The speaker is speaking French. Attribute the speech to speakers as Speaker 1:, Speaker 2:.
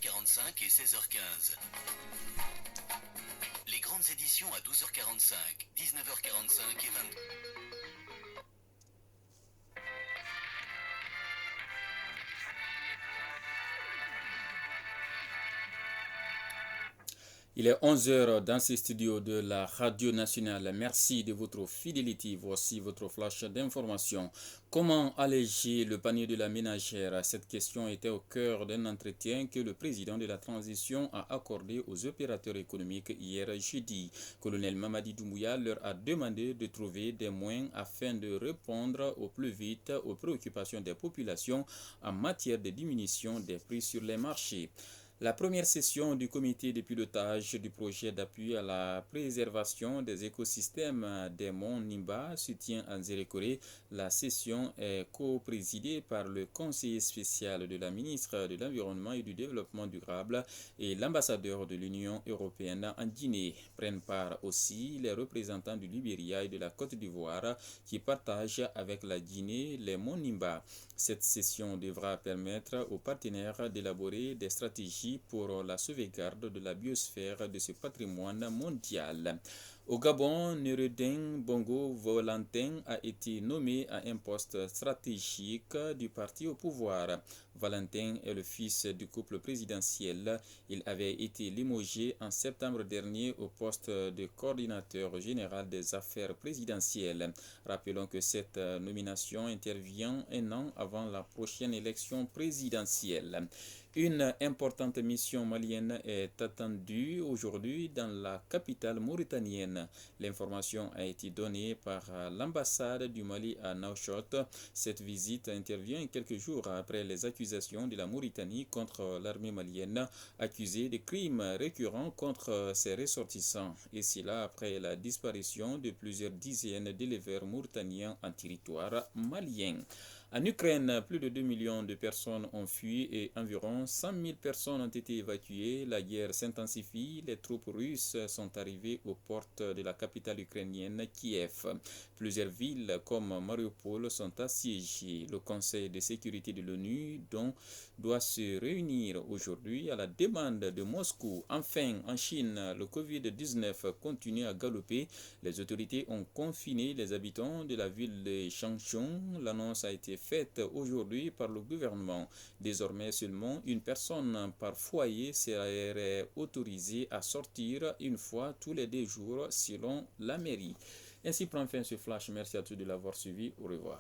Speaker 1: 15h45 et 16h15. Les grandes éditions à 12h45, 19h45 et 22h.
Speaker 2: Il est 11 heures dans ces studios de la Radio Nationale. Merci de votre fidélité. Voici votre flash d'information. Comment alléger le panier de la ménagère? Cette question était au cœur d'un entretien que le président de la transition a accordé aux opérateurs économiques hier jeudi. Colonel Mamadi Doumbouya leur a demandé de trouver des moyens afin de répondre au plus vite aux préoccupations des populations en matière de diminution des prix sur les marchés. La première session du comité de pilotage du projet d'appui à la préservation des écosystèmes des monts Nimba se tient à Nzérékoré. La session est co-présidée par le conseiller spécial de la ministre de l'Environnement et du Développement durable et l'ambassadeur de l'Union européenne en Guinée. Prennent part aussi les représentants du Libéria et de la Côte d'Ivoire qui partagent avec la Guinée les monts Nimba. Cette session devra permettre aux partenaires d'élaborer des stratégies pour la sauvegarde de la biosphère de ce patrimoine mondial. Au Gabon, Nureddin Bongo Valentin a été nommé à un poste stratégique du parti au pouvoir. Valentin est le fils du couple présidentiel. Il avait été limogé en septembre dernier au poste de coordinateur général des affaires présidentielles. Rappelons que cette nomination intervient un an avant la prochaine élection présidentielle. Une importante mission malienne est attendue aujourd'hui dans la capitale mauritanienne. L'information a été donnée par l'ambassade du Mali à Nouakchott. Cette visite intervient quelques jours après les accusations de la Mauritanie contre l'armée malienne, accusée de crimes récurrents contre ses ressortissants. Et cela après la disparition de plusieurs dizaines d'éleveurs mauritaniens en territoire malien. En Ukraine, plus de 2 millions de personnes ont fui et environ 100 000 personnes ont été évacuées. La guerre s'intensifie. Les troupes russes sont arrivées aux portes de la capitale ukrainienne, Kiev. Plusieurs villes comme Mariupol sont assiégées. Le Conseil de sécurité de l'ONU doit se réunir aujourd'hui à la demande de Moscou. Enfin, en Chine, le Covid-19 continue à galoper. Les autorités ont confiné les habitants de la ville de Changchun. L'annonce a été faite aujourd'hui par le gouvernement. Désormais, seulement une personne par foyer serait autorisée à sortir une fois tous les 2 jours selon la mairie. Ainsi prend fin ce flash. Merci à tous de l'avoir suivi. Au revoir.